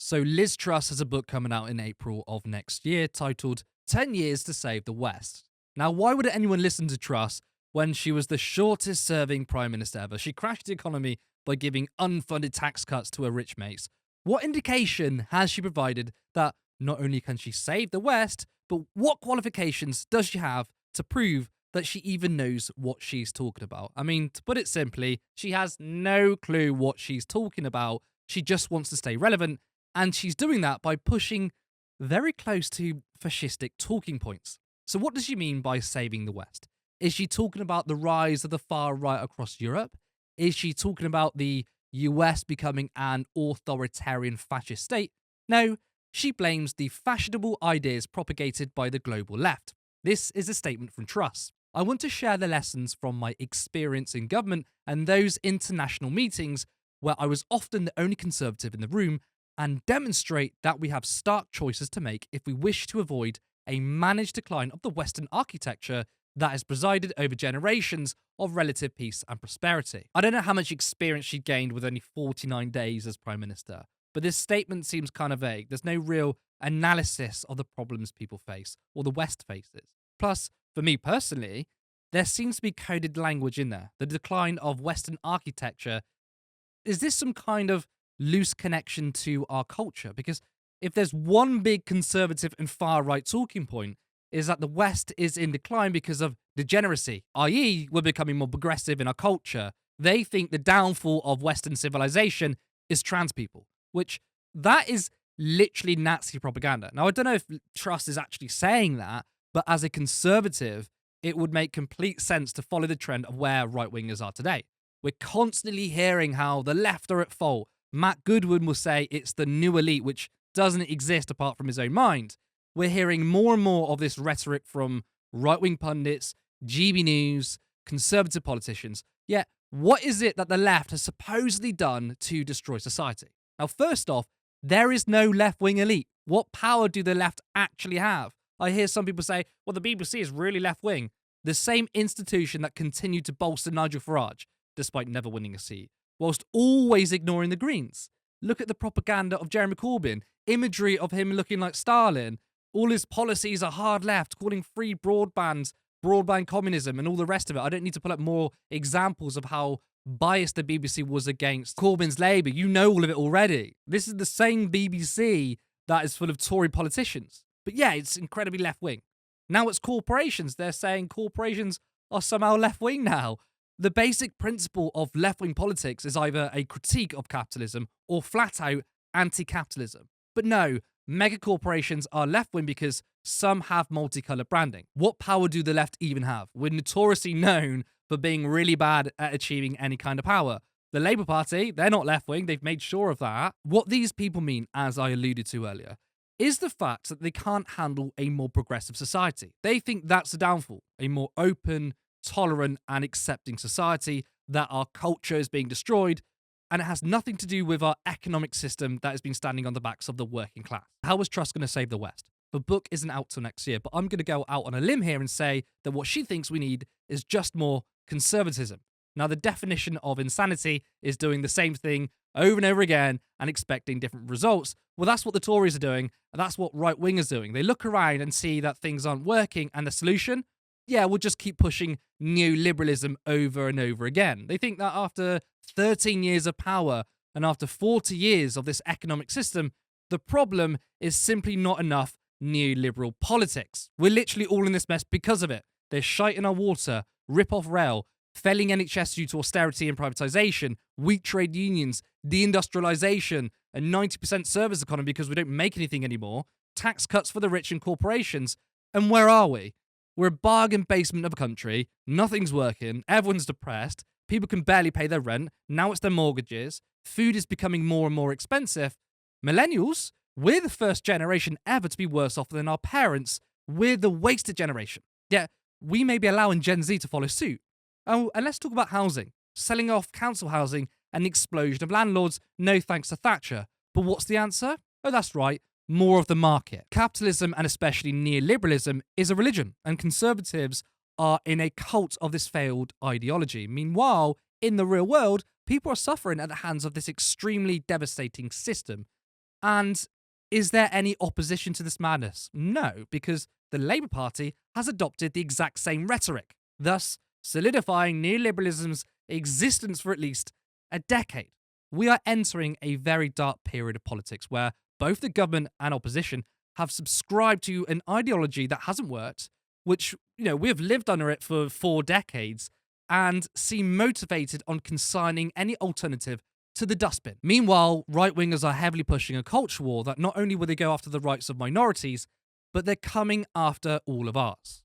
So Liz Truss has a book coming out in April of next year titled 10 Years to Save the West. Now, why would anyone listen to Truss when she was the shortest serving Prime Minister ever? She crashed the economy by giving unfunded tax cuts to her rich mates. What indication has she provided that not only can she save the West, but what qualifications does she have to prove that she even knows what she's talking about? I mean, to put it simply, she has no clue what she's talking about. She just wants to stay relevant, and she's doing that by pushing very close to fascistic talking points. So, what does she mean by saving the West? Is she talking about the rise of the far right across Europe? Is she talking about the US becoming an authoritarian fascist state? No, she blames the fashionable ideas propagated by the global left. This is a statement from Truss. I want to share the lessons from my experience in government and those international meetings where I was often the only conservative in the room and demonstrate that we have stark choices to make if we wish to avoid a managed decline of the Western architecture that has presided over generations of relative peace and prosperity. I don't know how much experience she gained with only 49 days as Prime Minister, but this statement seems kind of vague. There's no real analysis of the problems people face or the West faces. Plus, for me personally, there seems to be coded language in there. The decline of Western architecture. Is this some kind of loose connection to our culture? Because if there's one big conservative and far right talking point, is that the West is in decline because of degeneracy, i.e., we're becoming more progressive in our culture. They think the downfall of Western civilization is trans people, which that is literally Nazi propaganda. Now, I don't know if Truss is actually saying that, but as a conservative, it would make complete sense to follow the trend of where right-wingers are today. We're constantly hearing how the left are at fault. Matt Goodwin will say it's the new elite, which doesn't exist apart from his own mind. We're hearing more and more of this rhetoric from right-wing pundits, GB News, conservative politicians. Yet, what is it that the left has supposedly done to destroy society? Now, first off, there is no left-wing elite. What power do the left actually have? I hear some people say, well, the BBC is really left-wing. The same institution that continued to bolster Nigel Farage, despite never winning a seat, whilst always ignoring the Greens. Look at the propaganda of Jeremy Corbyn, imagery of him looking like Stalin. All his policies are hard left, calling free broadband communism, and all the rest of it. I don't need to pull up more examples of how biased the BBC was against Corbyn's Labour. You know all of it already. This is the same BBC that is full of Tory politicians. But yeah, it's incredibly left-wing. Now it's corporations. They're saying corporations are somehow left-wing now. The basic principle of left-wing politics is either a critique of capitalism or flat-out anti-capitalism. But no, mega corporations are left-wing because some have multicolored branding. What power do the left even have? We're notoriously known for being really bad at achieving any kind of power. The Labour Party, they're not left-wing. They've made sure of that. What these people mean, as I alluded to earlier, is the fact that they can't handle a more progressive society. They think that's the downfall, a more open, tolerant and accepting society, that our culture is being destroyed, and it has nothing to do with our economic system that has been standing on the backs of the working class. How is Truss going to save the West? The book isn't out till next year, but I'm going to go out on a limb here and say that what she thinks we need is just more conservatism. Now, the definition of insanity is doing the same thing over and over again and expecting different results. Well, that's what the Tories are doing, and that's what right-wingers are doing. They look around and see that things aren't working, and the solution? Yeah, we'll just keep pushing neoliberalism over and over again. They think that after 13 years of power and after 40 years of this economic system, the problem is simply not enough neoliberal politics. We're literally all in this mess because of it. They're shite in our water, rip-off rail, felling NHS due to austerity and privatisation, weak trade unions, deindustrialisation, a 90% service economy because we don't make anything anymore, tax cuts for the rich and corporations. And where are we? We're a bargain basement of a country, nothing's working, everyone's depressed, people can barely pay their rent, now it's their mortgages, food is becoming more and more expensive. Millennials, we're the first generation ever to be worse off than our parents. We're the wasted generation. Yet, we may be allowing Gen Z to follow suit. Oh, and let's talk about housing. Selling off council housing and the explosion of landlords, no thanks to Thatcher. But what's the answer? Oh, that's right. More of the market. Capitalism, and especially neoliberalism, is a religion, and conservatives are in a cult of this failed ideology. Meanwhile, in the real world, people are suffering at the hands of this extremely devastating system. And is there any opposition to this madness? No, because the Labour Party has adopted the exact same rhetoric, thus solidifying neoliberalism's existence for at least a decade. We are entering a very dark period of politics where both the government and opposition have subscribed to an ideology that hasn't worked, which, we have lived under it for 4 decades, and seem motivated on consigning any alternative to the dustbin. Meanwhile, right wingers are heavily pushing a culture war that not only will they go after the rights of minorities, but they're coming after all of ours.